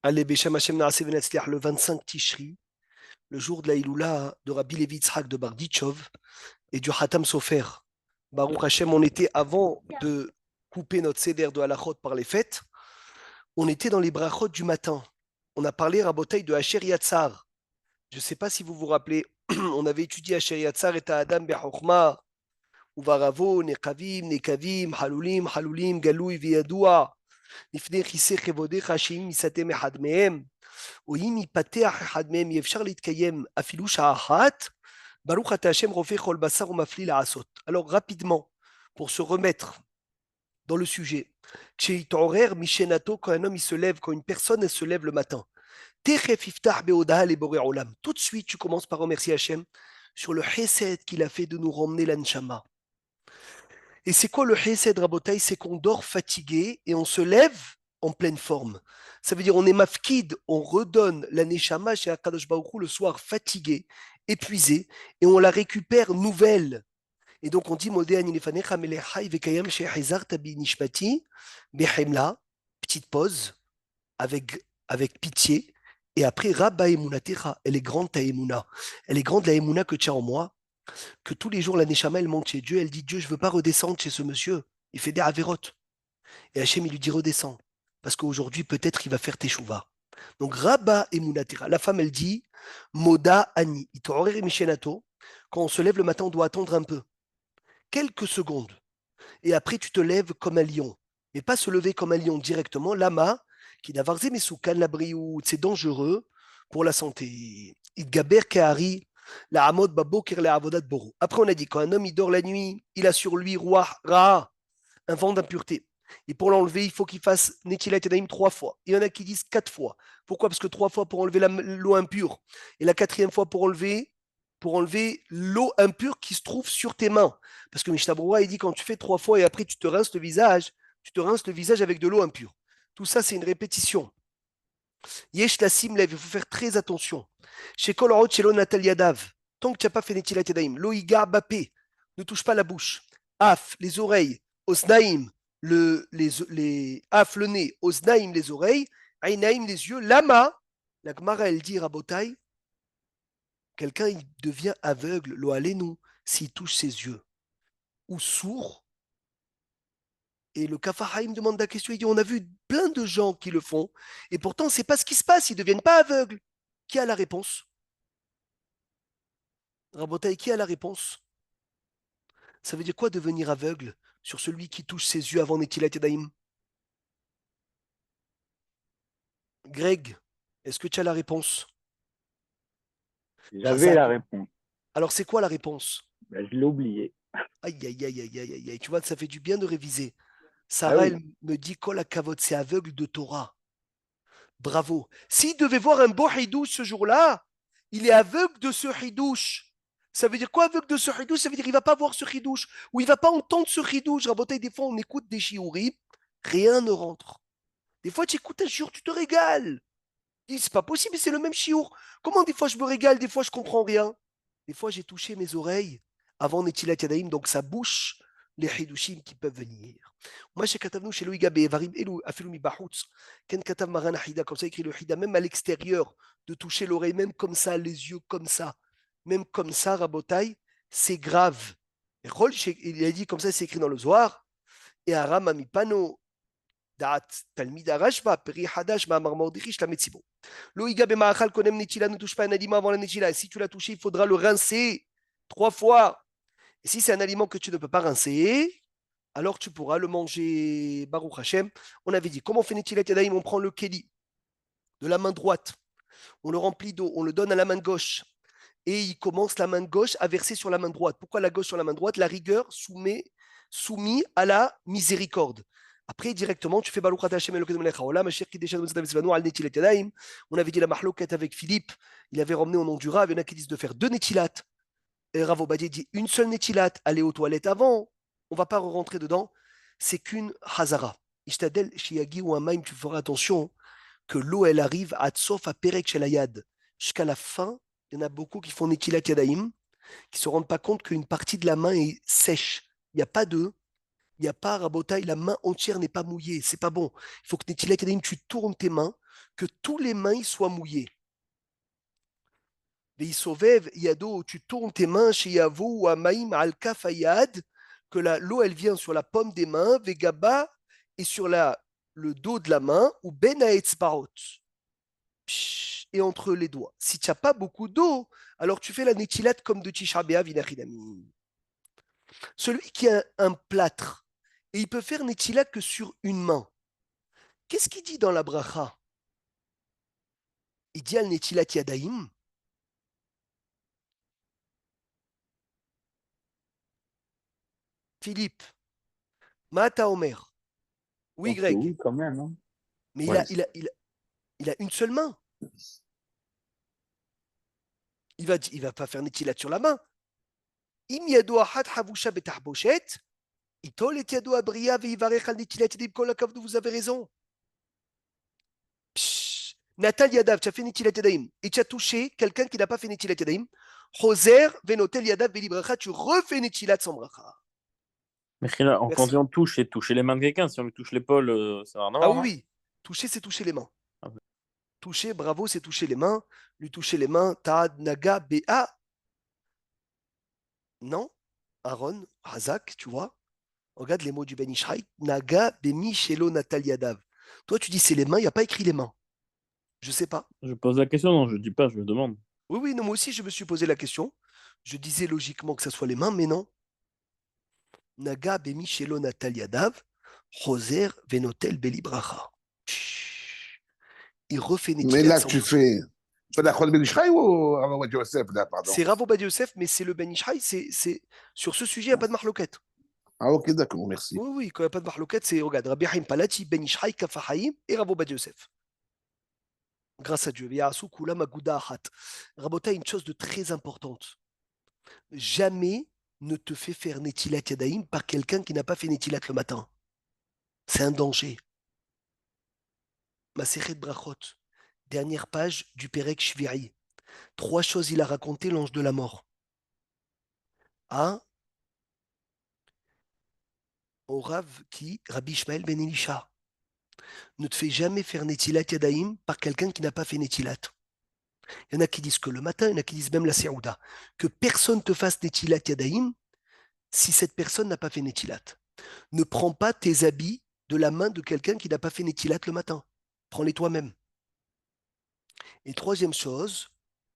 Allez, Beshem Hashem Naaseh Venetzliach, le 25 Tishri, le jour de la Iloula de Rabbi Levi Yitzhak de Barditchov et du Hatam Sofer. Baruch Hashem, on était avant de couper notre seder de halachot par les fêtes, on était dans les brachot du matin. On a parlé, Rabotai, de Asher Yatzar. Je ne sais pas si vous vous rappelez, on avait étudié Asher Yatzar et Adam Bechochma, Uvaravo, Nekavim, Nekavim, Halulim, Halulim, Galui, Viadua, Nifne Chise Chevodech, Hashim, Misatem Echad Mehem. ואם ייפתח אחד מהם יהיה אפשר להתקיים אפילו שעה אחת, ברוך אתה השם רופא כל בשר ומפליא לעשות. Alors rapidement, pour se remettre dans le sujet, כשיתעורר משנתו, quand un homme il se lève, quand une personne elle se lève le matin, תכף יפתח בהודעה לבורא עולם. Tout de suite, tu commences par remercier Hachem sur le chesed qu'il a fait de nous ramener l'anshama. Et c'est quoi le chesed, Rabotai? C'est qu'on dort fatigué et on se lève en pleine forme. Ça veut dire on est mafkid, on redonne la neshama chez Akadosh Baruch Hu le soir fatigué, épuisé, et on la récupère nouvelle. Et donc on dit Modé ani lefanecha melechai vekayam shehezarta bi nishmati behemla, petite pause, avec pitié, et après Rabba emunatecha, elle est grande ta emuna, elle est grande la emuna que tu as en moi, que tous les jours la neshama elle monte chez Dieu, elle dit Dieu je veux pas redescendre chez ce monsieur, il fait des avérotes. Et Hachem il lui dit redescends, parce qu'aujourd'hui peut-être il va faire teshuva. Donc Rabba emunatera, la femme elle dit Moda ani, itorer mishenato, quand on se lève le matin on doit attendre un peu, quelques secondes, et après tu te lèves comme un lion, mais pas se lever comme un lion directement, lama, qui d'avoir zemesoukan la briou, c'est dangereux pour la santé. Idgaber kehari, la hamod baboker la avodat boro. Après on a dit quand un homme il dort la nuit, il a sur lui roi ra, un vent d'impureté. Et pour l'enlever, il faut qu'il fasse Netilat Yadayim 3 fois. Il y en a qui disent 4 fois. Pourquoi? Parce que 3 fois pour enlever l'eau impure. Et la quatrième fois pour enlever l'eau impure qui se trouve sur tes mains. Parce que Mishnah Berurah, il dit quand tu fais 3 fois et après tu te rinces le visage avec de l'eau impure. Tout ça, c'est une répétition. Yesh la simlev, il faut faire très attention. Chez Kol Rot, chez Natal Yadav, tant que tu n'as pas fait Netilat Yadayim, lo igar bapé, ne touche pas la bouche. Af, les oreilles, osnaim, les af, le nez, osnaim, les oreilles, ainaim, les yeux, lama, la Gemara, elle dit, Rabotai, quelqu'un il devient aveugle, lo alenu, s'il touche ses yeux, ou sourd. Et le Kafahaim demande la question, il dit, on a vu plein de gens qui le font, et pourtant, c'est pas ce qui se passe, ils ne deviennent pas aveugles. Qui a la réponse? Rabotai, qui a la réponse? Ça veut dire quoi devenir aveugle sur celui qui touche ses yeux avant Netilat Yadayim? Greg, est-ce que tu as la réponse? J'avais Hazak. la réponse. Alors, c'est quoi la réponse? Ben, je l'ai oublié. Aïe, aïe, aïe, aïe, aïe, aïe, aïe. Tu vois, ça fait du bien de réviser. Ah Sarah, elle oui. me dit, Kol Kavod, c'est aveugle de Torah. Bravo. S'il devait voir un beau hidouche ce jour-là, il est aveugle de ce hidouche. Ça veut dire quoi aveugle de ce hidouche? Ça veut dire qu'il ne va pas voir ce hidouche, ou il ne va pas entendre ce hidouche. Rabotai, des fois, on écoute des shiurim, rien ne rentre. Des fois, tu écoutes un shiur, tu te régales. Tu dis, c'est pas possible, c'est le même shiur. Comment des fois je me régale, des fois je comprends rien? Des fois, j'ai touché mes oreilles avant Netilat Yadayim, donc ça bouche les hidushim qui peuvent venir. Moi, chez Katavnou, chez Louis Gabé, Varim Elou, Afilumi Bahutz, Ken Katav Maran Hida, comme ça écrit le Hida, même à l'extérieur, de toucher l'oreille, même comme ça, les yeux comme ça, même comme ça, Rabotai, c'est grave. Et il a dit comme ça, c'est écrit dans le Zohar, et Aram Amipano, Da'at Talmid Arashba, Peri Hadash, Ma'amar Mordichi, Shtamet Sibo. Loïga Bemachal Konem Netila, ne touche pas un aliment avant la Netila. Si tu l'as touché, il faudra le rincer 3 fois. Et si c'est un aliment que tu ne peux pas rincer, alors tu pourras le manger. Baruch Hashem. On avait dit, comment on fait Netilat Yadayim? On prend le keli de la main droite, on le remplit d'eau, on le donne à la main gauche. Et il commence la main gauche à verser sur la main droite. Pourquoi la gauche sur la main droite? La rigueur soumis à la miséricorde. Après, directement, tu fais Baruch Ata Hashem Elokeinu melech haolam, asher kideshanu mitzvot tzivanu al netilat yadayim. On avait dit la mahloket avec Philippe, il avait ramené au nom du Rav, il y en a qui disent de faire 2 netilat. Et Rav Obadiah dit une seule netilat, aller aux toilettes avant, on ne va pas rentrer dedans, c'est qu'une hazara. Ishtadel shiagi ou un maim, tu feras attention que l'eau, elle arrive à tsof à perek shelayad. Jusqu'à la fin, il y en a beaucoup qui font netilat yadayim, qui ne se rendent pas compte qu'une partie de la main est sèche. Il n'y a pas d'œuf. Il n'y a pas rabotaille, la main entière n'est pas mouillée, c'est pas bon. Il faut que Netilat Yadayim, tu tournes tes mains que tous les mains y soient mouillées. Veisovev, Yado, tu tournes tes mains chez Yavo ou Amaim al Kafayad, que l'eau elle vient sur la paume des mains, Vegaba, et sur le dos de la main, ou Ben Haetzbaot, et entre les doigts. Si tu n'as pas beaucoup d'eau, alors tu fais la netilat comme de Tisha B'Av Inachinami. Celui qui a un plâtre, et il peut faire netilat que sur une main, qu'est-ce qu'il dit dans la bracha? Il dit al netilat yadaim. Philippe, Mata Omer. Je Oui, pense que Greg. oui, quand même. Hein. Mais Ouais. il a une seule main. Il va pas faire netilat sur la main. Im yado achat havusha betahboshet, itol et yado abriya veivarech al netilat yadim kol hakavdu, vous avez raison. Psh, Natal Yadav, tu as fait netilat yadaim, et tu as touché quelqu'un qui n'a pas fait netilat yadaim. Choser venotel yadav belibracha, tu refais netilat sans bracha. Mais là, quand Merci. on touche, c'est toucher les mains de quelqu'un. Si on lui touche l'épaule, ça n'a rien à Ah voir, oui, non? oui. Toucher, c'est toucher les mains. Ah, ouais. Toucher, bravo, c'est toucher les mains. Lui toucher les mains, Taad, Naga, Bea. Non. Aaron, Hazak, tu vois. Regarde les mots du Ben Ishraï. Naga, Bemi, Shelo, Natal Yadav. Toi, tu dis c'est les mains, il n'y a pas écrit les mains. Je sais pas. Je pose la question, non, je dis pas, je demande. Oui, oui, non, moi aussi, je me suis posé la question. Je disais logiquement que ce soit les mains, mais non. Naga, Bemi, Shelo, Natal Yadav. Roser, Venotel, Belibracha. Il refait Mais Netilat là, sans tu bracha. fais la Khod Ben Ishraï ou Rav Yosef, là, pardon? C'est Rav Ovadia Yosef, mais c'est le Ben Ishraï. Sur ce sujet, il n'y a pas de marloquette. Ah, ok, d'accord, merci. Oui, oui, quand il n'y a pas de marloquette, c'est, regarde, Rabbi Haim Palati, Ben Ishraï, Kafahaim et Rav Ovadia Yosef. Grâce à Dieu. Ve'yasu kulam aguda achat. Rabota, une chose de très importante. Jamais ne te fais faire Netilat Yadaim par quelqu'un qui n'a pas fait Netilat le matin. C'est un danger. Masechet Brachot, dernière page du Perek Shviri. 3 choses il a raconté l'ange de la mort. Un, au Rav qui, Rabbi Ishmael Ben Elisha. Ne te fais jamais faire Netilat Yadaim par quelqu'un qui n'a pas fait Netilat. Il y en a qui disent que le matin, il y en a qui disent même la Seouda. Que personne te fasse Netilat Yadaim si cette personne n'a pas fait Netilat. Ne prends pas tes habits de la main de quelqu'un qui n'a pas fait Netilat le matin. Prends-les toi-même. Et troisième chose,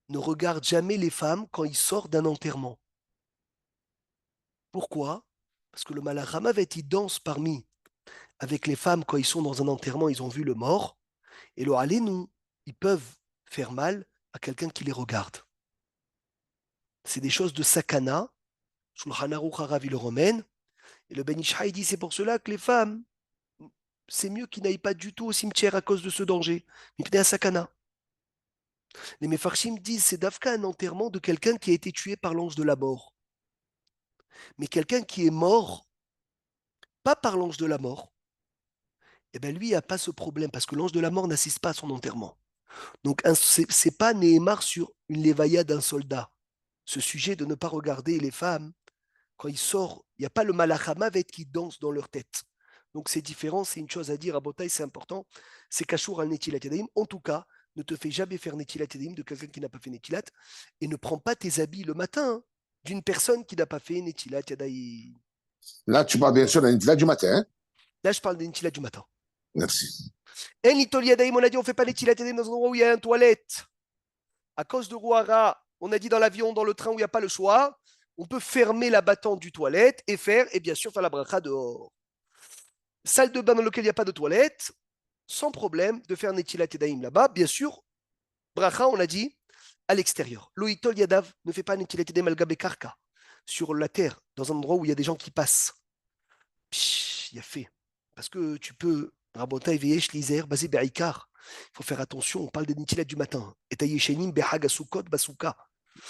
ne regarde jamais les femmes quand ils sortent d'un enterrement. Pourquoi? Parce que le Malach Hamavet, il danse parmi avec les femmes quand ils sont dans un enterrement, ils ont vu le mort. Et le Halénou, ils peuvent faire mal à quelqu'un qui les regarde. C'est des choses de sakana. Shulchan Aruch Harav, il le remène. Et le Ben Ishai dit c'est pour cela que les femmes, c'est mieux qu'ils n'aillent pas du tout au cimetière à cause de ce danger. Mipnei sakana. Les Mefarshim disent c'est d'Afka un enterrement de quelqu'un qui a été tué par l'ange de la mort. Mais quelqu'un qui est mort, pas par l'ange de la mort, eh ben lui, il n'a pas ce problème parce que l'ange de la mort n'assiste pas à son enterrement. Donc, c'est pas Néhémar sur une lévaïa d'un soldat. Ce sujet de ne pas regarder les femmes, quand ils sortent, il n'y a pas le malachamavet qui danse dans leur tête. Donc, c'est différent, c'est une chose à dire à Botaï, c'est important. C'est Kachour al Netilat Yadayim. En tout cas, ne te fais jamais faire Netilat Yadayim de quelqu'un qui n'a pas fait Netilat et ne prends pas tes habits le matin hein, d'une personne qui n'a pas fait Netilat Yadayim. Là, tu parles bien sûr de la du matin. Hein? Là, je parle des Netilat du matin. Merci. En Nitol Yadayim, on a dit, on ne fait pas Netilat Yadayim dans un endroit où il y a une toilette. À cause de Rouara, on a dit dans l'avion, dans le train où il n'y a pas le choix, on peut fermer la battante du toilette et bien sûr faire la bracha dehors. Salle de bain dans laquelle il n'y a pas de toilette, sans problème de faire Netilat Yadayim là-bas. Bien sûr, bracha, on a dit, à l'extérieur. Loïtol Yadav ne fait pas Netilat Yadayim al Gabe Karka, sur la terre, dans un endroit où il y a des gens qui passent. Il y a fait. Parce que tu peux, Rabota Veyesh Lizer, basé Be'ikar. Il faut faire attention, on parle des Netilat du matin. Et Tayeshenim Behag Asukot Basuka.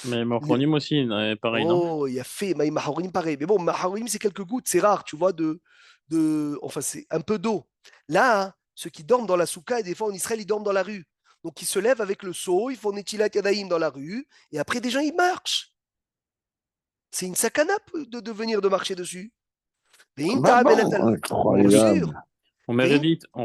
Mais Morchonim aussi, pareil, non? Oh, il a fait Maharim pareil. Mais bon, Maharim, c'est quelques gouttes, c'est rare, tu vois, enfin, c'est un peu d'eau. Là, hein, ceux qui dorment dans la souka, et des fois en Israël, ils dorment dans la rue. Donc, ils se lèvent avec le seau, ils font Netilat Yadayim dans la rue, et après, des gens, ils marchent. C'est une sakana de venir de marcher dessus. Mais Bah, Inta bon, Benatal. Bien incroyable. sûr. On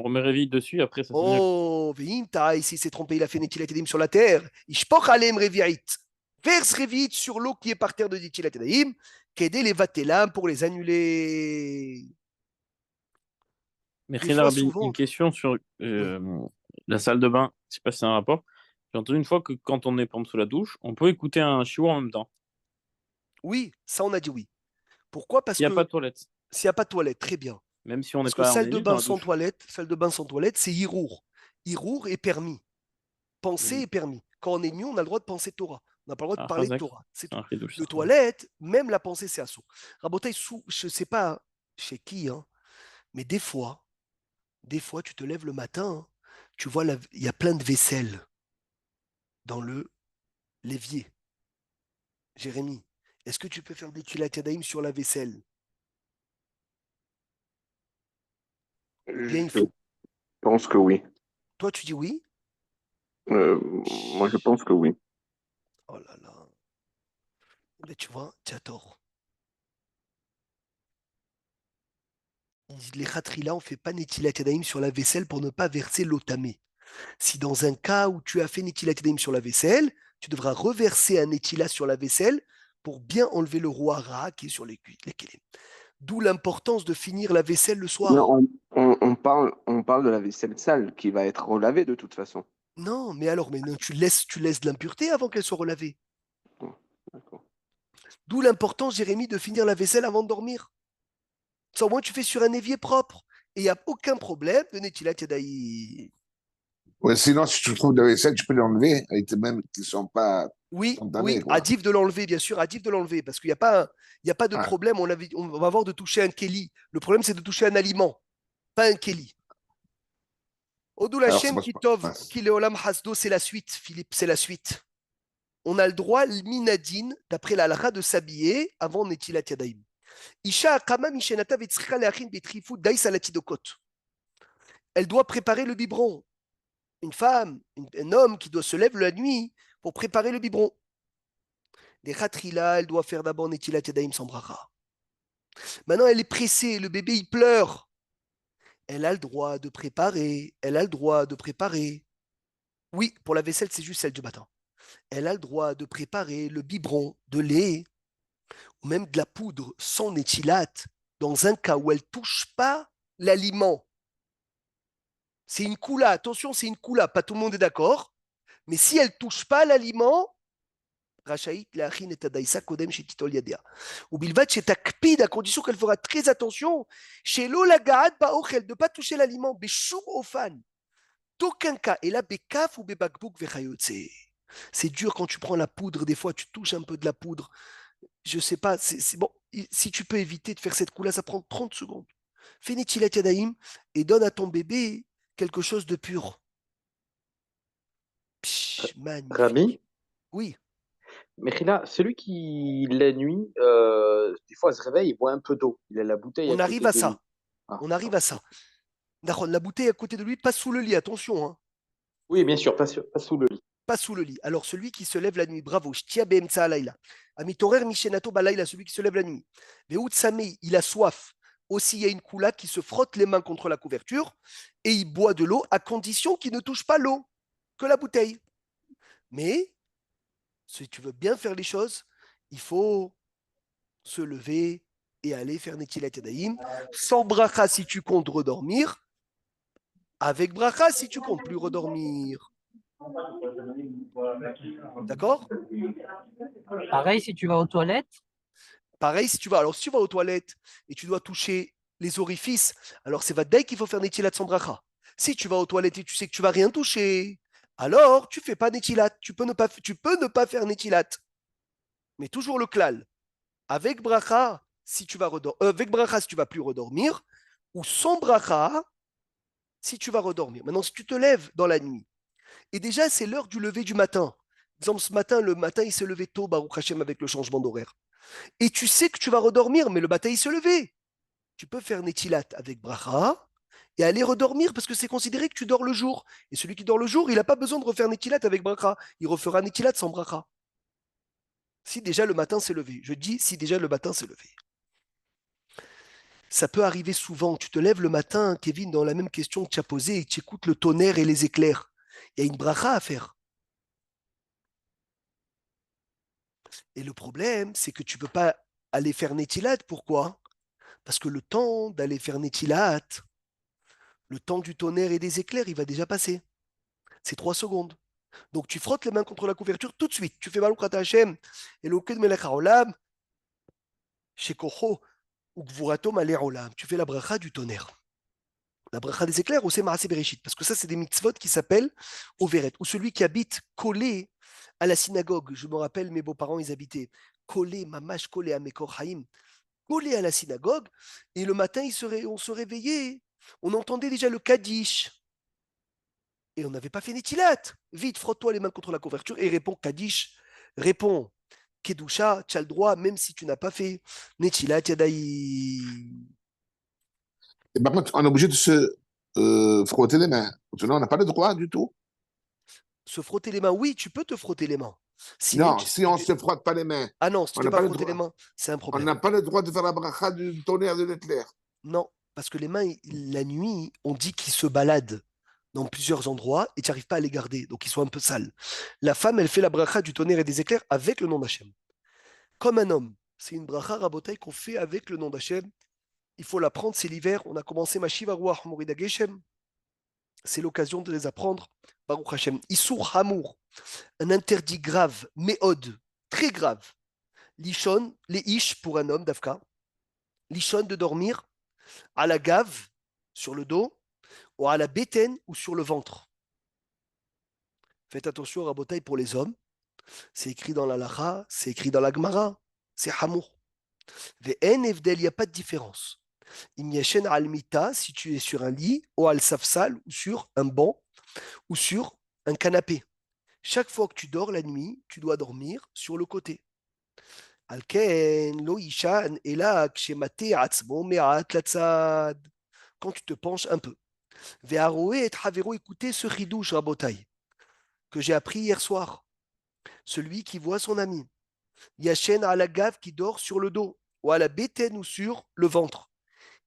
remet Revit dessus, après ça c'est nul. Oh, Veim Taï, s'il s'est trompé, il a fait Netilat Yadayim sur la terre. Ishpoch Alem Revi'it. Verse Revit sur l'eau qui est par terre de Netilat Yadayim, qu'aider les vatelam pour les annuler. Mais Des fois, Rabbi, une souvent. question sur Oui, la salle de bain. Je sais pas si c'est un rapport. J'ai entendu une fois que quand on est par exemple sous la douche, on peut écouter un chiot en même temps. oui, ça on a dit oui. Pourquoi? Parce Il n'y a pas que de toilette. s'il n'y a pas de toilette, très bien. Même si on n'est Parce que pas, on est juste dans la douche. salle de bain sans toilette, c'est Hirour. Hirour est permis. Penser Oui. est permis. Quand on est nu, on a le droit de penser Torah. On n'a pas le droit de Ah, parler de Razak, Torah. C'est c'est tout. un chidouche, Le ça. toilette, même la pensée, c'est assaut. Rabotaï, je ne sais pas chez qui, hein, mais des fois, tu te lèves le matin, hein, tu vois, il y a plein de vaisselle dans le l'évier. Jérémy, est-ce que tu peux faire des Tilat Yadayim sur la vaisselle? Ou bien il Je faut. pense que oui. Toi, tu dis oui? Euh, Moi, je pense que oui. Oh là là. Mais tu vois, tu as tort. Les khatrila, on ne fait pas Netilat Yadayim sur la vaisselle pour ne pas verser l'eau tamée. Si dans un cas où tu as fait Netilat Yadayim sur la vaisselle, tu devras reverser un Netila sur la vaisselle pour bien enlever le roi Ra qui est sur les kélim. D'où l'importance de finir la vaisselle le Mais soir. on parle de la vaisselle sale qui va être relavée de toute façon. Non, mais alors, mais non, tu laisses de l'impureté avant qu'elle soit relavée. Bon, d'accord. D'où l'importance, Jérémy, de finir la vaisselle avant de dormir. Ça, au moins, tu fais sur un évier propre. Et il n'y a aucun problème de Netilat Yadayim. Ouais, sinon, si tu trouves de la vaisselle, tu peux l'enlever, et même qui ne sont pas Oui, contaminés, oui, quoi. Adif de l'enlever, bien sûr, Adif de l'enlever, parce qu'il n'y a pas, il y a pas de Ah, problème, on va avoir de toucher un Kelly. Le problème, c'est de toucher un aliment, pas un Kelly. Odul alors, c'est Hashem pas. Kitov, Ouais. Kileolam Hasdo, c'est la suite, Philippe, c'est la suite. On a le droit, minadine, d'après la halakha, de s'habiller avant Netilat Yadayim. Isha Akama Mishenata Vetzricha Leachin Betrifu Dais Salatidokot. Elle doit préparer le biberon. Une femme, un homme qui doit se lever la nuit pour préparer le biberon. Des khatrila, elle doit faire d'abord Netilat Yadayim sans bracha. Maintenant, elle est pressée, le bébé, il pleure. Elle a le droit de préparer, elle a le droit de préparer. Oui, pour la vaisselle, c'est juste celle du matin. Elle a le droit de préparer le biberon de lait ou même de la poudre sans éthylate dans un cas où elle ne touche pas l'aliment. C'est une coula, attention, c'est une coula, pas tout le monde est d'accord, mais si elle ne touche pas l'aliment, Rachaït Lachin et Tadaïsa Kodem chez Titol Yadea. Ou Bilvat chez Takpid, à condition qu'elle fera très attention, chez l'Olagaad Baochel, de ne pas toucher l'aliment, Béchoum Ofan, d'aucun cas, et là, Bekaf ou Bebakbouk Vechayotse. C'est dur quand tu prends la poudre, des fois tu touches un peu de la poudre. Je sais pas, c'est bon. Si tu peux éviter de faire cette coula, ça prend 30 secondes. Fais Netilat Yadayim et donne à ton bébé quelque chose de pur. Psh, magnifique. Rabbi, Oui, mais là, celui qui, la nuit, des fois, se réveille, il boit un peu d'eau. Il a la bouteille à on arrive côté à de lui. ça. Ah, On arrive à ça. D'accord, la bouteille à côté de lui, pas sous le lit, attention, hein. oui, bien sûr, pas sous le lit. Pas sous le lit. Alors, celui qui se lève la nuit, bravo, Shtia Behemtsa Alayla. Amitorer Mishenato Balayla, celui qui se lève la nuit. Veout Samei, il a soif. Aussi, il y a une coula qui se frotte les mains contre la couverture et il boit de l'eau à condition qu'il ne touche pas l'eau, que la bouteille. Mais, si tu veux bien faire les choses, il faut se lever et aller faire Netilat Yadayim. Sans bracha si tu comptes redormir, avec bracha si tu comptes plus redormir. D'accord? Pareil, si tu vas aux toilettes, Pareil, si tu vas, alors si tu vas aux toilettes et tu dois toucher les orifices, alors c'est Vadaï qu'il faut faire Netilat sans bracha. Si tu vas aux toilettes et tu sais que tu vas rien toucher, alors tu fais pas Netilat. Tu peux ne pas faire Netilat. Mais toujours le klal. Avec bracha, si tu vas avec bracha, si tu vas plus redormir, ou sans bracha, si tu vas redormir. Maintenant, si tu te lèves dans la nuit, et déjà c'est l'heure du lever du matin. Par exemple, ce matin, le matin, il s'est levé tôt, Baruch Hashem, avec le changement d'horaire. Et tu sais que tu vas redormir, mais le matin, il s'est levé. Tu peux faire Netilat avec bracha et aller redormir parce que c'est considéré que tu dors le jour. Et celui qui dort le jour, il n'a pas besoin de refaire Netilat avec bracha. Il refera Netilat sans bracha. Si déjà le matin s'est levé. Je dis si déjà le matin s'est levé. Ça peut arriver souvent. Tu te lèves le matin, Kevin, dans la même question que tu as posée, et tu écoutes le tonnerre et les éclairs. Il y a une bracha à faire. Et le problème, c'est que tu ne peux pas aller faire Netilat. Pourquoi? Parce que le temps d'aller faire Netilat, le temps du tonnerre et des éclairs, il va déjà passer. C'est 3 secondes. Donc tu frottes les mains contre la couverture tout de suite. Tu fais Baruch Ata Hashem, Eloket Melech HaOlam, Shekocho, Ugvurato Maleh Olam. Tu fais la bracha du tonnerre. La bracha des éclairs ou c'est Maaseh Bereshit. Parce que ça, c'est des mitzvot qui s'appellent Overet. Ou celui qui habite collé à la synagogue. Je me rappelle, mes beaux-parents, ils habitaient collé, mamash collé à Mekor Haïm, collé à la synagogue. Et le matin, on se réveillait. On entendait déjà le Kaddish. Et on n'avait pas fait Netilat. Vite, frotte-toi les mains contre la couverture et réponds Kaddish. Réponds Kedusha, tu as le droit, même si tu n'as pas fait Netilat Yadaï. Et par contre, on est obligé de se frotter les mains. Sinon, on n'a pas le droit du tout. Se frotter les mains, oui, tu peux te frotter les mains. Non, si on ne se frotte pas les mains, Ah non, si tu on ne n'a pas pas le frotter les droit. mains, c'est un On problème. n'a pas le droit de faire la bracha du tonnerre de l'éclair. Non, parce que les mains, la nuit, on dit qu'ils se baladent dans plusieurs endroits et tu n'arrives pas à les garder, donc ils sont un peu sales. La femme, elle fait la bracha du tonnerre et des éclairs avec le nom d'Hachem. Comme un homme, c'est une bracha rabotaï qu'on fait avec le nom d'Hachem. Il faut l'apprendre, c'est l'hiver. On a commencé ma Shiva Ruach Morida Geshem. C'est l'occasion de les apprendre. Baruch Hashem. Issour Hamour, un interdit grave, méod, très grave. Lishon, les ish pour un homme, Dafka. Lishon de dormir à la gave, sur le dos, ou à la bétaine ou sur le ventre. Faites attention, Rabotaï, pour les hommes. C'est écrit dans la Lacha, c'est écrit dans la Gemara. C'est Hamour. Ve'en evdel, il n'y a pas de différence. Imyeshen al mita, si tu es sur un lit, ou al safsal, ou sur un banc, ou sur un canapé. Chaque fois que tu dors la nuit, tu dois dormir sur le côté. Alken lo ishan elak shemate atzmo me'at latzad. Quand tu te penches un peu. Ve'aroe et havero, écoutez ce chidouche rabotai que j'ai appris hier soir. Celui qui voit son ami. Yachen à la gave qui dort sur le dos, ou à la bétaine ou sur le ventre.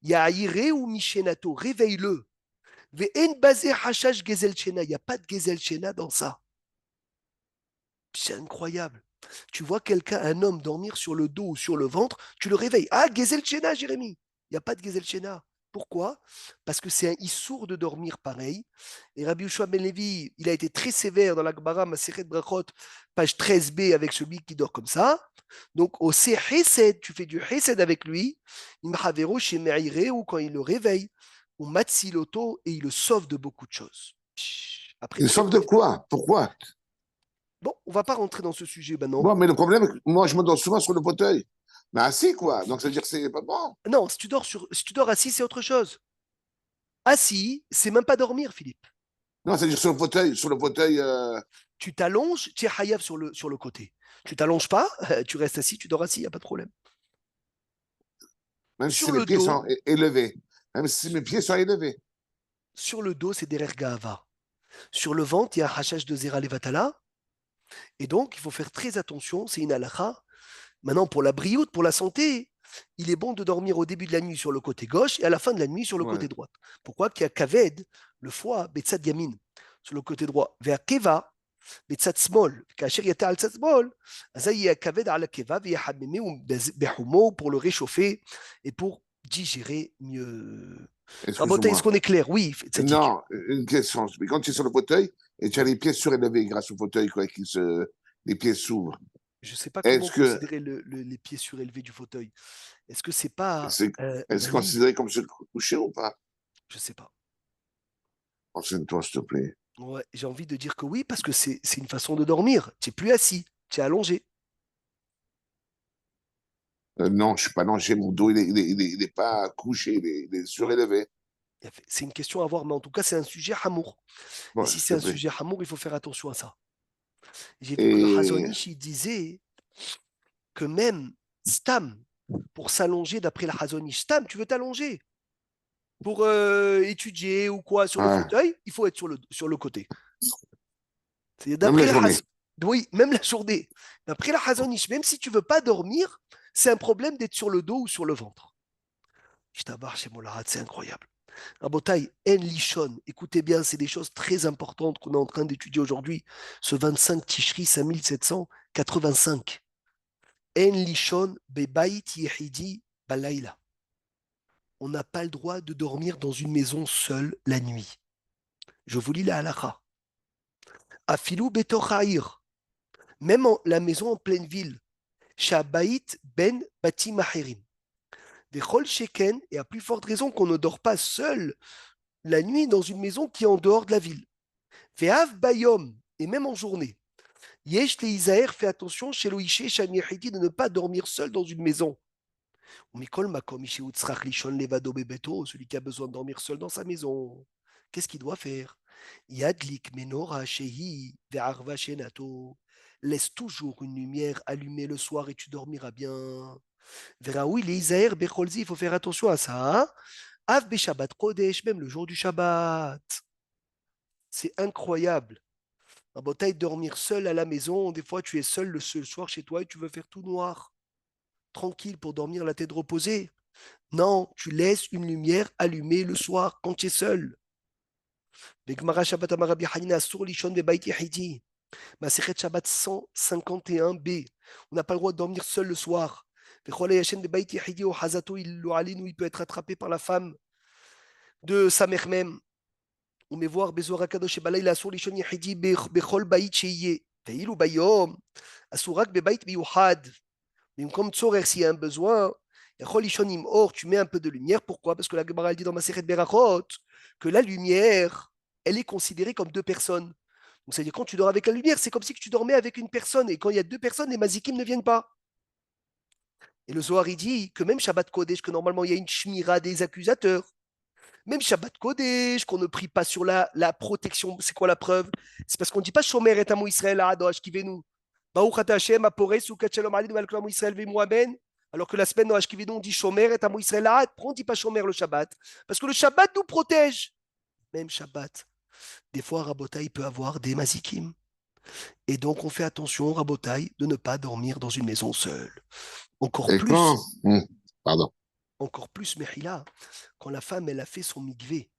Yaïre ou Mishenato, réveille-le. Ve'en basé hashash gezel shena, il n'y a pas de gezel shena dans ça. C'est incroyable. Tu vois quelqu'un, un homme, dormir sur le dos ou sur le ventre, tu le réveilles. Ah, gezel shena, Jérémy. Il n'y a pas de gezel shena. Pourquoi? Parce que c'est un issour de dormir pareil. Et Rabbi Yoshua Ben Levi, il a été très sévère dans la Gemara Masechet Brachot, page 13b, avec celui qui dort comme ça. Donc, au Chesed, tu fais du Chesed avec lui, Imchavero chez Me'ire, ou quand il le réveille, ou Matsiloto, et il le sauve de beaucoup de choses. Après, Ils sauvent de quoi? Pourquoi? bon, on va pas rentrer dans ce sujet maintenant. Bon, mais le problème, moi, je me dors souvent sur le fauteuil. Mais assis, quoi. Donc, ça veut dire que c'est pas bon. Non, si tu dors assis, c'est autre chose. Assis, c'est même pas dormir, Philippe. Non, c'est-à-dire sur le fauteuil. Tu t'allonges, tu es hayav sur le côté. Tu t'allonges pas, tu restes assis, tu dors assis, il n'y a pas de problème. Même si Sur mes le pieds dos, sont élevés. Même si mes pieds sont élevés. sur le dos, c'est derer gahava. Sur le ventre, il y a un hashash de zera levatala. Et donc, il faut faire très attention, c'est une halakha. Maintenant, pour la brioute, pour la santé, il est bon de dormir au début de la nuit sur le côté gauche et à la fin de la nuit sur le Ouais. côté droit. Pourquoi? Qu'il y a kaved, le foie, betzad yamin, sur le côté droit. Vers keva, betzad small. Kacher yata al tzad small, ça il y a kaved à la keva, via hameme ou behumo pour le réchauffer et pour digérer mieux. Rabotai, est-ce Excuse-moi. qu'on est clair? Oui, tzadik. Non, une question. Mais quand tu es sur le fauteuil et tu as les pieds surélevés grâce au fauteuil, quoi, les pieds s'ouvrent. Je ne sais pas Est-ce comment que considérer les pieds surélevés du fauteuil. Est-ce que c'est pas c'est une considéré comme se coucher ou pas? Je sais pas. Enseigne-toi, s'il te plaît. Ouais, j'ai envie de dire que oui, parce que c'est une façon de dormir. Tu n'es plus assis, tu es allongé. Non, je suis pas allongé. Mon dos, il est pas couché, il est surélevé. C'est une question à voir, mais en tout cas, c'est un sujet hamour. Bon, Et si s'il c'est te un plaît. sujet hamour, il faut faire attention à ça. J'ai vu que le Et Hazonish, il disait que même Stam, pour s'allonger d'après le Hazonish, Stam, tu veux t'allonger pour étudier ou quoi sur le ouais, fauteuil, il faut être sur le côté. C'est même d'après la le journée. Oui, même la journée. D'après le Hazonish, même si tu veux pas dormir, c'est un problème d'être sur le dos ou sur le ventre. C'est incroyable. Rabotai, En Lishon, écoutez bien, c'est des choses très importantes qu'on est en train d'étudier aujourd'hui, ce 25 Tishri 5785. En Lishon Bebait Yehidi Balayla. On n'a pas le droit de dormir dans une maison seule la nuit. Je vous lis la halakha. Afilou Betochaïr, même la maison en pleine ville. Shabaït Ben Bati Maherim. Des Chol Sheken, et à plus forte raison qu'on ne dort pas seul la nuit dans une maison qui est en dehors de la ville. Ve'av Bayom, et même en journée. Yesh le Isaer, fais attention, chez Loïché, Shani Yehidi, de ne pas dormir seul dans une maison. Mikol Makom, Ishi Utzrach Lishon Levado Bebeto, celui qui a besoin de dormir seul dans sa maison. Qu'est-ce qu'il doit faire? Yadlik Menora Shehi Ve'arva Shenato. Laisse toujours une lumière allumée le soir et tu dormiras bien. Veraoui les Isaer Becholzi, il faut faire attention à ça. Av Be Shabbat Kodesh, même le jour du Shabbat. C'est incroyable. En bataille, dormir seul à la maison, des fois tu es seul le seul soir chez toi et tu veux faire tout noir. Tranquille pour dormir la tête reposée. Non, tu laisses une lumière allumée le soir quand tu es seul. Begmara Shabbat Amarabi Hanina sur Lishon Bebait Yehidi. Masechet Shabbat 151b. On n'a pas le droit de dormir seul le soir. Bechol Yashen Bebait Yehidi au Hazato, il peut être attrapé par la femme de sa mère même. On met voir Bezor Kadosh Balayla sur Lishon Yehidi Bechol Bait Sheye. Ve'ilu Bayom. Asurak Bebait Biyuhad. Mais comme Tzorer, s'il y a un besoin, or, tu mets un peu de lumière. Pourquoi? Parce que la Gemara dit dans ma Masechet Berachot que la lumière, elle est considérée comme deux personnes. Donc, c'est-à-dire quand tu dors avec la lumière, c'est comme si tu dormais avec une personne. Et quand il y a deux personnes, les mazikim ne viennent pas. Et le Zohar, il dit que même Shabbat Kodesh, que normalement il y a une shmira des accusateurs, même Shabbat Kodesh, qu'on ne prie pas sur la protection. C'est quoi la preuve? C'est parce qu'on ne dit pas Shomer et Amo Israël à Adosh qui nous. Baruch ata Hashem, Apores, Ukat Shalom Alid, Malklam Israël, Vemu Amen. Alors que la semaine, dans Ashkivedon, on dit Shomer et Amo Israël à Pourquoi on ne dit pas Shomer le Shabbat? Parce que le Shabbat nous protège. Même Shabbat. Des fois, Rabotai peut avoir des mazikim. Et donc, on fait attention, Rabotai, de ne pas dormir dans une maison seule. Encore Et plus, quand, pardon, encore plus, Mechila, quand la femme, elle a fait son mikvé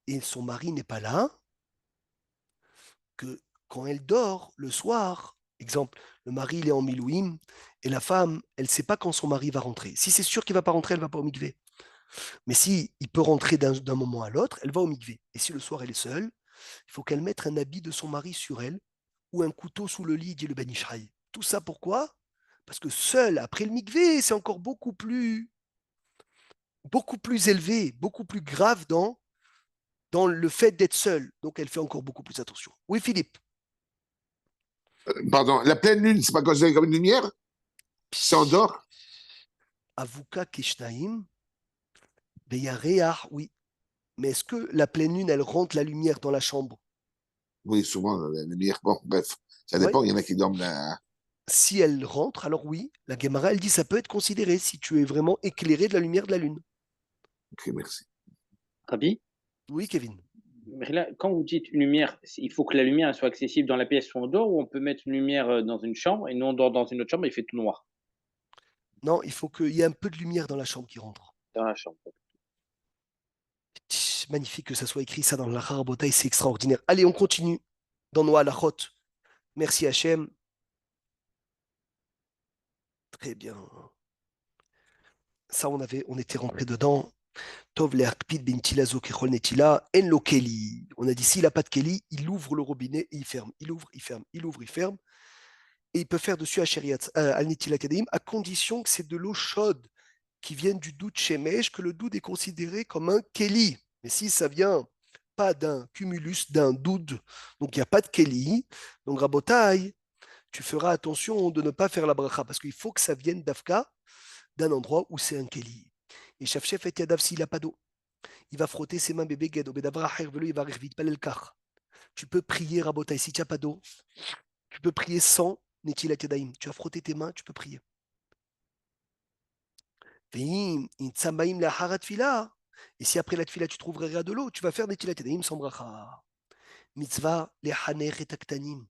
et son mari n'est pas là, que quand elle dort le soir, exemple, le mari il est en milouim et la femme, elle ne sait pas quand son mari va rentrer. Si c'est sûr qu'il ne va pas rentrer, elle ne va pas au mikvé. Mais si il peut rentrer d'un moment à l'autre, elle va au mikvé. Et si le soir elle est seule, il faut qu'elle mette un habit de son mari sur elle ou un couteau sous le lit, dit le Ben Ishraï. Tout ça pourquoi? Parce que seule, après le mikvé, c'est encore beaucoup plus élevé, beaucoup plus grave dans le fait d'être seule. Donc elle fait encore beaucoup plus attention. Oui, Philippe. pardon, la pleine lune, c'est pas considéré comme une lumière? C'est en dehors? Avuka Kishnaim, Beyareach, oui. Mais est-ce que la pleine lune, elle rentre la lumière dans la chambre? Oui, souvent, la lumière. Bon, bref, ça Ouais. dépend, il y en a qui dorment là. Si elle rentre, alors oui, la Gemara, elle dit ça peut être considéré si tu es vraiment éclairé de la lumière de la lune. Ok, merci. Rabbi, Oui, Kevin. mais là, quand vous dites une lumière, il faut que la lumière elle soit accessible dans la pièce où on dort, ou on peut mettre une lumière dans une chambre et nous on dort dans une autre chambre et il fait tout noir Non, il faut qu'il y ait un peu de lumière dans la chambre qui rentre. dans la chambre. Magnifique que ça soit écrit ça dans la Harabotaï, c'est extraordinaire. Allez, on continue dans nos halachot. Merci Hachem. Très bien. Ça, on était rentré dedans. Tov le'akpid b'intila zo kechol netila, en lo keli. On a dit s'il n'a pas de keli, il ouvre le robinet et il ferme. Il ouvre, il ferme, il ouvre, il ferme. Et il peut faire dessus al netila kadaim, à condition que c'est de l'eau chaude qui vienne du doud shemesh, que le doud est considéré comme un keli. Mais si ça vient pas d'un cumulus, d'un doud, donc il n'y a pas de keli, donc rabotai, tu feras attention de ne pas faire la bracha, parce qu'il faut que ça vienne d'Afka, d'un endroit où c'est un keli. Et Chef et Yadav, s'il n'a pas d'eau, il va frotter ses mains bébé guedo, il va arriver vite, pas le car. Tu peux prier, Rabotai, si tu n'as pas d'eau, tu peux prier sans Netilat Yadaim. Tu vas frotter tes mains, tu peux prier. Et si après la tfila, tu trouveras de l'eau, tu vas faire Netilat Yadaim sans bracha. Mitzvah lehaner et aktanim.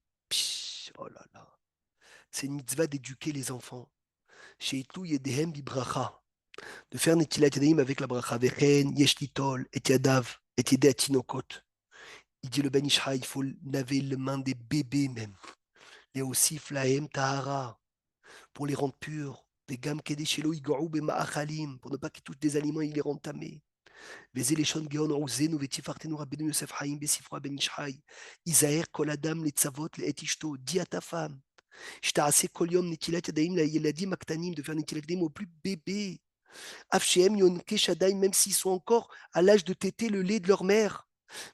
Oh là là. C'est une mitzvah d'éduquer les enfants. Sheitu yedehem bibracha. de faire Netilat Yadayim avec la bracha. Vechen, Yesh Litol, et Yadav, et Yedei Atinokot. Il dit le Ben Ishra, il faut laver les mains des bébés même. Et aussi Flahem Tahara, pour les rendre purs. Des gammes Kedeshelo Igorou Bema'achalim, pour ne pas qu'ils touchent des aliments et ils les rendent tamés. Vezéleshon Geon Ouzenu Vetifartenu Rabbeinu Yosef Haïm Besifra Ben Ishraï. Isaer Kol Adam les Tzavot les Etishto. Dis à ta femme. J'ta'asé Kol Yom Netilat Yadayim la Yeladim Aktanim, de faire Netilat Yadayim au plus bébé. Afshem Yonke Shadaim, même s'ils sont encore à l'âge de téter le lait de leur mère.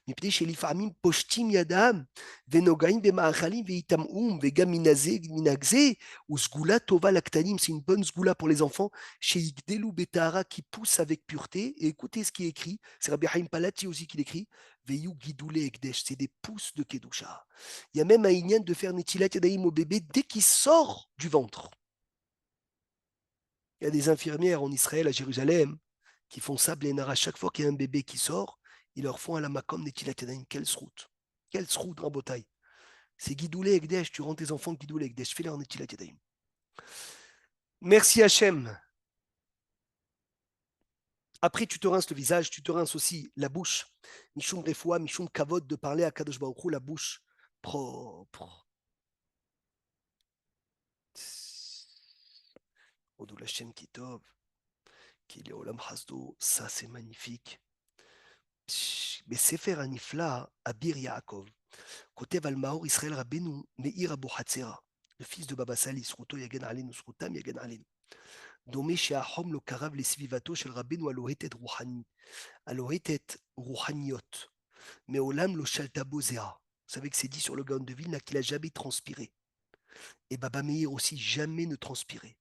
מפני שלפעמים פושטים ידם ונוגעים במאכלים ויטמאום וגם מנהג זה הוא סגולה טובה לקטנים, c'est une bonne sgoula pour les enfants, שיגדלו בטהרה qui pousse avec pureté, et écoutez ce qui est écrit, c'est Rabbi Haïm Palati aussi qui l'écrit, ויהיו גידולי הקדש, c'est des pousses de kedusha. Il y a même un inyan de faire netilat yadayim au bébé dès qu'il sort du ventre. Il y a des infirmières en Israël, à Jérusalem, qui font ça, à chaque fois qu'il y a un bébé qui sort, ils leur font à la makom netilat yadayim. Quelle sroute, Rabotai. C'est Gidoulé Ekdesh, tu rends tes enfants Gidoulé Ekdesh, fais-les en netilat yadayim. Merci Hachem. Après, tu te rinces le visage, tu te rinces aussi la bouche. Mishum refoua, mishum kavod, de parler à Kadosh Baruch Hu, la bouche propre. Odou Hashem Kitov, Kili Olam Hasdo, ça c'est magnifique. Mais Sefer Anifla, Abir Yaakov, Kotev Al-Maor Israël Rabbeinu, Meir Abu Hatzera, le fils de Baba Sali, Sruto Yagen Alenu, Srutam Yagen Alenu. דומה שהחום לא קרב לסביבתו של רבנו הלוהטת רוחני, הלוהטת רוחניות, מעולם לא שלטה בו זיעה. Vous savez que c'est dit sur le Gaon de Vilna qu'il n'a jamais transpiré. Et Baba Meir aussi jamais ne transpirait.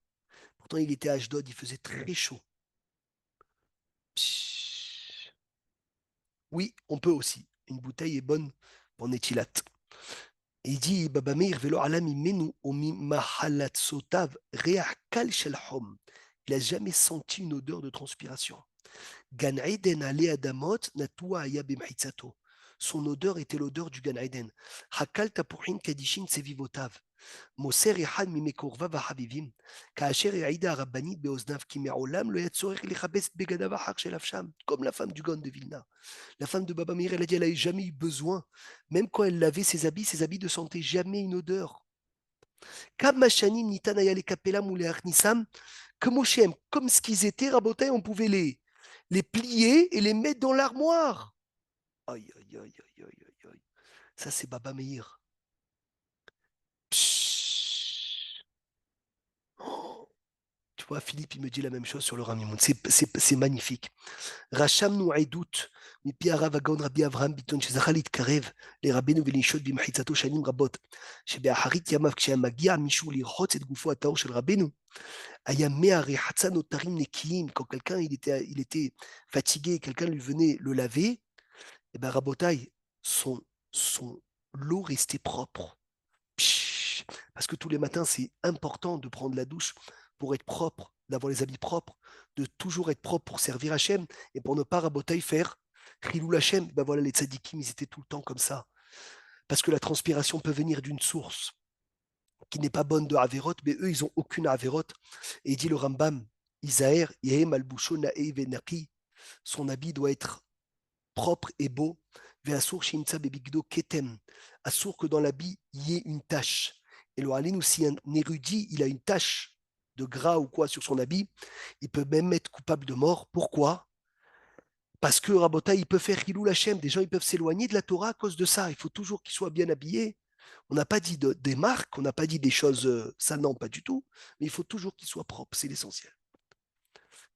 Pourtant il était à Ashdod, il faisait très chaud. Pshhh. Oui, on peut aussi. Une bouteille est bonne pour Netilat. Et il dit Baba Meir velo alam imenu omi mahalat sotav reach kal shel hom. Il n'a jamais senti une odeur de transpiration. Gan Eden ale adamot natua aya b'mchitzato. Son odeur était l'odeur du Gan Eden. Hakal tapuhin kadishin sevivotav. Moser echad mimekorvav hahavivim. Kaasher yaida rabbanit beoznav ki me'olam lo yatzorech lechabes begadav achar shel afsham. Comme la femme du Gaon de Vilna. La femme de Baba Meir, elle a dit, elle n'a jamais eu besoin. Même quand elle lavait ses habits ne sentaient jamais une odeur. Comme ce qu'ils étaient, Rabotai, on pouvait les plier et les mettre dans l'armoire. Aïe, aïe, aïe, aïe, aïe, aïe. Ça, c'est Baba Meir. Oh. Tu vois, Philippe, il me dit la même chose sur le Ramimoun. C'est magnifique. Racham nous aïdout, מפי הרב הגאון רבי אברהם ביטון, שזכה להתקרב לרבנו ולנשוד במחיצתו שנים רבות, שבאחרית ימיו כשהיה מגיע מישהו לרחוץ את גופו הטהור של רבנו, היה מי הרחצה נותרים נקיים. Quand quelqu'un il était fatigué, quelqu'un lui venait le laver, et ben Rabotai, son l'eau restait propre. Pshhh. Parce que tous les matins, c'est important de prendre la douche pour être propre, d'avoir les habits propres, de toujours être propre pour servir Hachem et pour ne pas Rabotai faire Chilul Hachem. Ben voilà, les tzadikim, ils étaient tout le temps comme ça. Parce que la transpiration peut venir d'une source qui n'est pas bonne de Averot, mais eux, ils n'ont aucune Averot. Et il dit le Rambam, Isaer, Yehem al-Busho Na'e Venaki, son habit doit être propre et beau. Ve'asur Shimtsa Bebigdo Ketem, assour que dans l'habit, il y ait une tache. Et le Halin, si un érudit, il a une tache de gras ou quoi sur son habit, il peut même être coupable de mort. Pourquoi? Parce que Rabotai, il peut faire Chilul Hashem. Des gens, ils peuvent s'éloigner de la Torah à cause de ça. Il faut toujours qu'ils soient bien habillés. On n'a pas dit des marques, on n'a pas dit des choses, ça non, pas du tout. Mais il faut toujours qu'ils soient propres, c'est l'essentiel.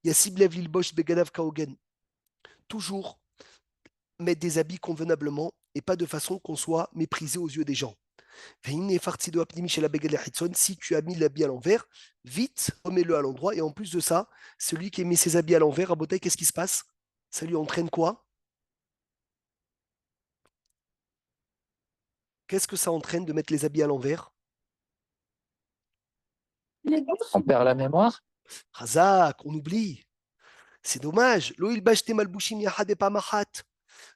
Yassib Lev Lilbosh Begadav Kaogen. Toujours mettre des habits convenablement et pas de façon qu'on soit méprisé aux yeux des gens. Si tu as mis l'habit à l'envers, vite, remets-le à l'endroit. Et en plus de ça, celui qui a mis ses habits à l'envers, à Botaï, qu'est-ce qui se passe? Ça lui entraîne quoi? Qu'est-ce que ça entraîne de mettre les habits à l'envers? On perd la mémoire. Razak, on oublie. C'est dommage.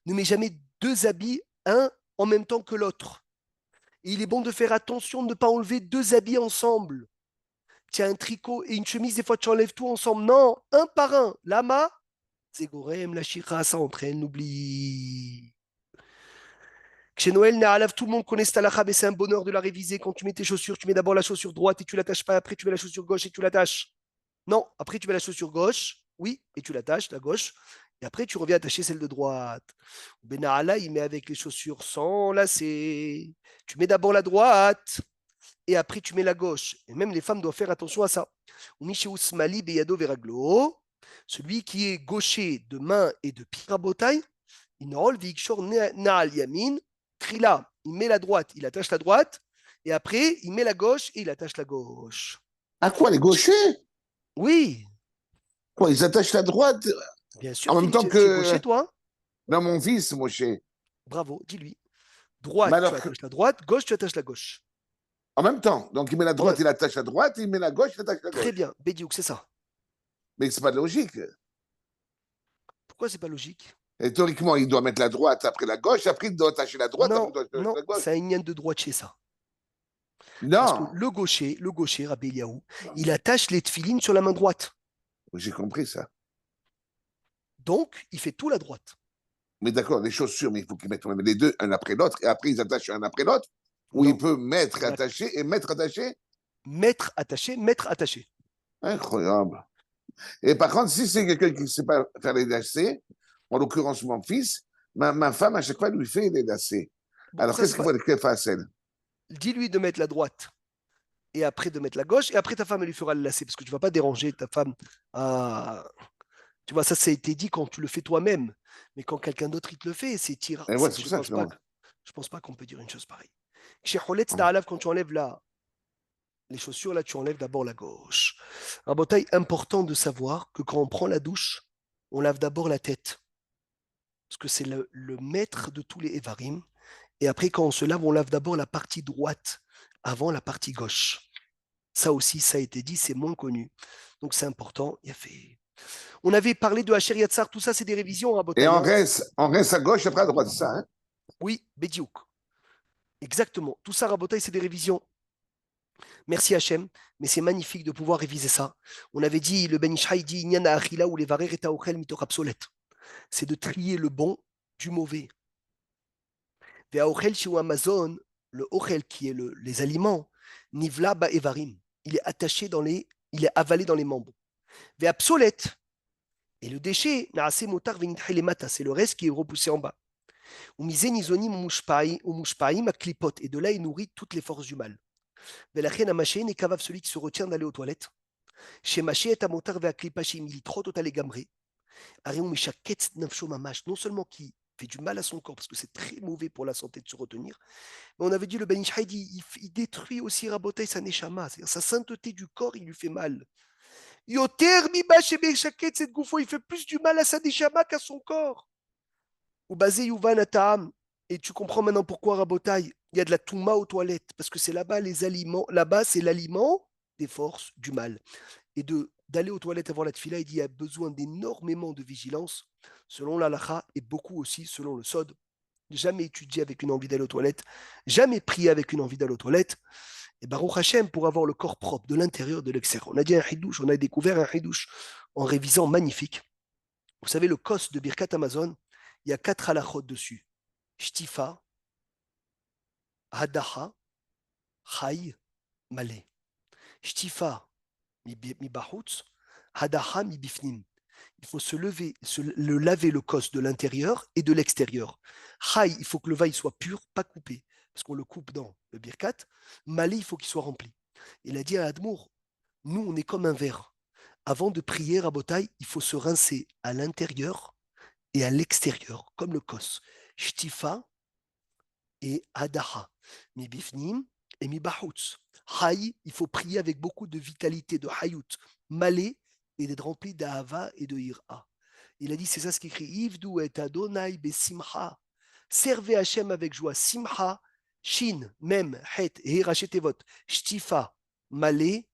Ne mets jamais deux habits, un en même temps que l'autre. Et il est bon de faire attention de ne pas enlever deux habits ensemble. tu as un tricot et une chemise, des fois tu enlèves tout ensemble. Non, un par un. Lama, Zégorem, la Shira, ça entraîne, n'oublie. Chez Noël, Naalav, tout le monde connaît cette halakha, mais c'est un bonheur de la réviser. Quand tu mets tes chaussures, tu mets d'abord la chaussure droite et tu l'attaches pas. Après, tu mets la chaussure gauche et tu l'attaches. Non, après, tu mets la chaussure gauche, oui, et tu l'attaches, la gauche. Et après, tu reviens attacher celle de droite. Ben Naala, il met avec les chaussures sans lacets. Tu mets d'abord la droite et après, tu mets la gauche. Et même les femmes doivent faire attention à ça. Mali Beyado Veraglo, celui qui est gaucher de main et de pied à botaille, il enlève Vikshor Naal Yamin. Trila, il met la droite, il attache la droite, et après, il met la gauche et il attache la gauche. À quoi, les gauchers? Oui, Quoi, ils attachent la droite bien sûr. en même temps Tu es que gaucher, toi? dans mon fils, Moshe. Bravo, dis-lui. Mais Droite, tu alors, attaches la droite, gauche, tu attaches la gauche. en même temps. Donc, il met la En droite, même- il attache la droite, il met la gauche, il attache la Très gauche. bien, Bédiouk, c'est ça. Mais c'est pas logique. Pourquoi c'est pas logique? Et théoriquement, il doit mettre la droite après la gauche, après il doit attacher la droite, après Non, il doit attacher non, la gauche. c'est un lien de droitier, ça. Parce que Non, le gaucher, Rabbi Eliaou, il attache les tefilines sur la main droite. j'ai compris ça. Donc, il fait tout la droite. Mais d'accord, les chaussures, mais il faut qu'ils mettent les deux un après l'autre, et après ils attachent un après l'autre, ou Non. il peut mettre La- attaché et mettre attaché. Mettre attaché, mettre attaché. Incroyable. Et par contre, si c'est quelqu'un qui ne sait pas faire les lacets, en l'occurrence mon fils, ma femme, à chaque fois, lui fait les lacets. Bon, Alors, ça, qu'est-ce c'est qu'il pas... faut qu'elle fasse, elle? Dis-lui de mettre la droite et après de mettre la gauche, et après ta femme, elle lui fera le lacet, parce que tu ne vas pas déranger ta femme à... Tu vois, ça a été dit quand tu le fais toi-même, mais quand quelqu'un d'autre, il te le fait, c'est tir. Et ouais, c'est pour ça que Je pense pas qu'on peut dire une chose pareille. Chez Kholetz, quand tu enlèves les chaussures, là, tu enlèves d'abord la gauche. Rabotaï, important de savoir que quand on prend la douche, on lave d'abord la tête, parce que c'est le maître de tous les Evarim. Et après, quand on se lave, on lave d'abord la partie droite avant la partie gauche. Ça aussi, ça a été dit, c'est moins connu. Donc c'est important. Il a fait... On avait parlé de Hacher Yatsar, tout ça, c'est des révisions, Et Rabotaï. on reste à gauche après à droite, c'est ça, hein? Oui, Bediouk. Exactement. Tout ça, Rabotaï, c'est des révisions. Merci Hachem, mais c'est magnifique de pouvoir réviser ça. On avait dit, le Ben Ishai dit, Nyana Achila ou les Varer et Taochel mitor obsolète. C'est de trier le bon du mauvais. Ve'aochel shiu Amazon, le ochel qui est les aliments, Nivla ba Evarim. Il est attaché il est avalé dans les membres. Ve'absolète. Et le déchet, Naase motar ve'nitchelemata, c'est le reste qui est repoussé en bas. Umize nizonim umushpaim ma klipot. Et de là, il nourrit toutes les forces du mal. Ve'lachen amaché n'est cavave celui qui se retient d'aller aux toilettes. Chez Maché et Amotar Ve'aklipashim, il trop total et gamré. Arion Mishaket Nafsho Mamash, non seulement qui fait du mal à son corps, parce que c'est très mauvais pour la santé de se retenir, mais on avait dit le Ben Ishai, il détruit aussi Rabotai sa Neshama, c'est-à-dire sa sainteté du corps, il lui fait mal. Yoter Mibash et Beshaket, cette goufo, il fait plus du mal à sa Neshama qu'à son corps. Ou basé Yuvan Ataam, et tu comprends maintenant pourquoi Rabotai, il y a de la Touma aux toilettes, parce que c'est là-bas les aliments, là-bas c'est l'aliment des forces du mal. Et d'aller aux toilettes avant la tfila, il dit qu'il y a besoin d'énormément de vigilance, selon l'alacha et beaucoup aussi selon le sod. Jamais étudier avec une envie d'aller aux toilettes, jamais prier avec une envie d'aller aux toilettes. Et Baruch Hashem, pour avoir le corps propre de l'intérieur, de l'extérieur. On a dit un hidouche, on a découvert un hidouche en révisant magnifique. Vous savez, le kos de Birkat Amazon, il y a 4 halachot dessus. Shtifa, Hadaha, Chai, Malé. Shtifa, mi bahutz, Hadaha, mi bifnim. Il faut se laver le kos de l'intérieur et de l'extérieur. Chai, il faut que le vaille soit pur, pas coupé, parce qu'on le coupe dans le birkat. Malé, il faut qu'il soit rempli. Il a dit à Admour, nous, on est comme un verre. Avant de prier à Botaï, il faut se rincer à l'intérieur et à l'extérieur, comme le kos. Shtifa et Hadaha. Mi bifnim et mi bahutz. Chai, il faut prier avec beaucoup de vitalité, de hayut. Malé, et d'être rempli d'Ahava et de Ira. Il a dit, c'est ça ce qu'il écrit, Ivdu et Adonai besimcha. Servez Hachem avec joie. Simcha, Shin, Mem, Het, Herachetevot, Shtifa, Malé,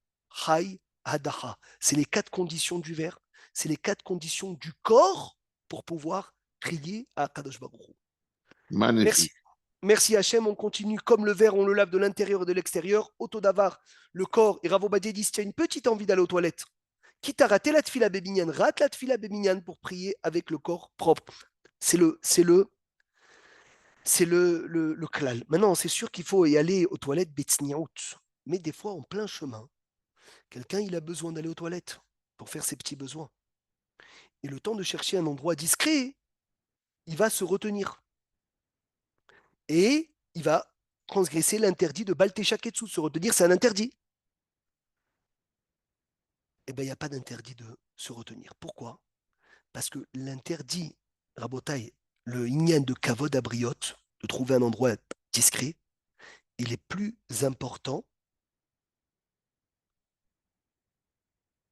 Chai, Hadaha. C'est les 4 conditions du verre, c'est les 4 conditions du corps pour pouvoir prier à Kadosh Baruch Hu. Magnifique. Merci. merci Hachem, on continue comme le verre, on le lave de l'intérieur et de l'extérieur. Autodavar, le corps, et Rav Ovadia dit, si tu as une petite envie d'aller aux toilettes, quitte à rater la tfila béminyan, rate la tfila béminyan pour prier avec le corps propre. C'est le klal. Maintenant, c'est sûr qu'il faut y aller aux toilettes betsniaout. Mais des fois, en plein chemin, quelqu'un, il a besoin d'aller aux toilettes pour faire ses petits besoins. Et le temps de chercher un endroit discret, il va se retenir. Et il va transgresser l'interdit de Balteshaketsu. Se retenir, c'est un interdit. Eh bien, il n'y a pas d'interdit de se retenir. Pourquoi? Parce que l'interdit, Rabotai, le Inyan de Kavod Abriot, de trouver un endroit discret, il est plus important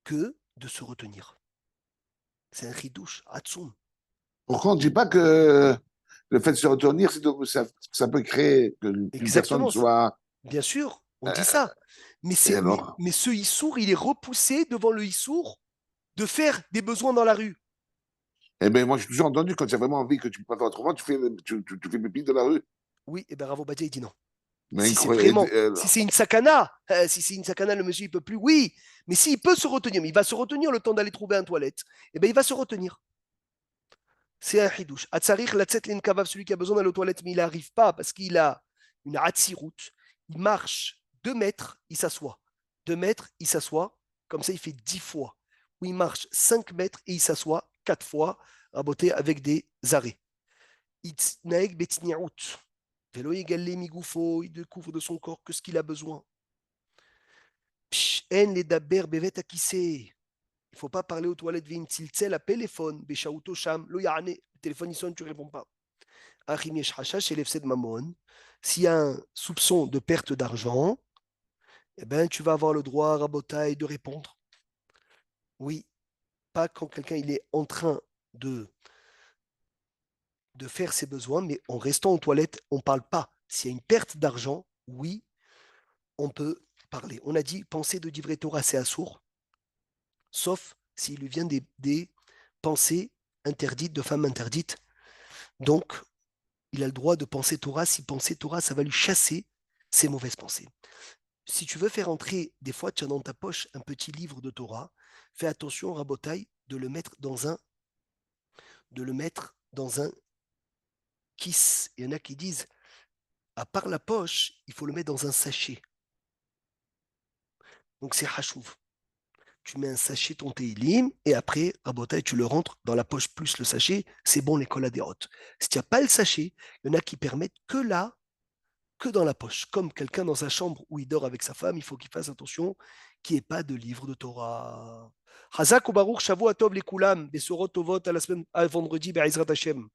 que de se retenir. C'est un ridouche, Hatsoum. Pourquoi on ne dit pas que le fait de se retourner, ça peut créer qu'une Exactement. personne soit. Bien sûr, on dit ça. Mais, Et alors mais ce Issour, il est repoussé devant le Issour de faire des besoins dans la rue. Eh bien, moi, j'ai toujours entendu, quand tu as vraiment envie que tu ne peux pas faire autrement, tu fais pipi dans la rue. Oui, et bien Ravo Badia, il dit non. Mais Si c'est incroyable. vraiment, si c'est une sakana, le monsieur, il peut plus, oui. Mais s'il peut se retenir, mais il va se retenir le temps d'aller trouver une toilette, et bien il va se retenir. C'est un hidouche. Atzarich latzet l'enkavav, celui qui a besoin d'aller aux toilettes, mais il n'arrive pas parce qu'il a une hatziroute. Il marche 2 mètres, il s'assoit. 2 mètres, il s'assoit. Comme ça, il fait 10 fois. Ou il marche 5 mètres et il s'assoit 4 fois, raboté avec des arrêts. Itznaeg betniaout. Velo yegalé migoufo, il découvre de son corps que ce qu'il a besoin. En les daber bevet akissé. Il ne faut pas parler aux toilettes. Vin tiltzel à téléphone. Béchaouto sham. Lo yane. Le téléphone il sonne, tu ne réponds pas. Achim yesh hashash elef sed mamon. S'il y a un soupçon de perte d'argent, eh ben, tu vas avoir le droit, Rabotai, de répondre. Oui, pas quand quelqu'un il est en train de faire ses besoins, mais en restant aux toilettes, on ne parle pas. S'il y a une perte d'argent, oui, on peut parler. On a dit, penser de Divrei Torah, c'est assourd, sauf s'il lui vient des pensées interdites, de femmes interdites. Donc, il a le droit de penser Torah. Si penser Torah, ça va lui chasser ses mauvaises pensées. Si tu veux faire entrer, des fois, tu as dans ta poche un petit livre de Torah, fais attention, Rabotai, de le mettre dans un kiss. Il y en a qui disent, à part la poche, il faut le mettre dans un sachet. Donc c'est hachouv. Tu mets un sachet, ton télim, et après, Rabotai, tu le rentres dans la poche plus le sachet, c'est bon, l'école a des rotes. Si tu n'as pas le sachet, il y en a qui permettent que là, que dans la poche. Comme quelqu'un dans sa chambre où il dort avec sa femme, il faut qu'il fasse attention qu'il n'y ait pas de livre de Torah. Hazak ou Baruch, Shavua Tov les Kulam, Besorot Tovot à la semaine, à vendredi, Be'ezrat Hashem.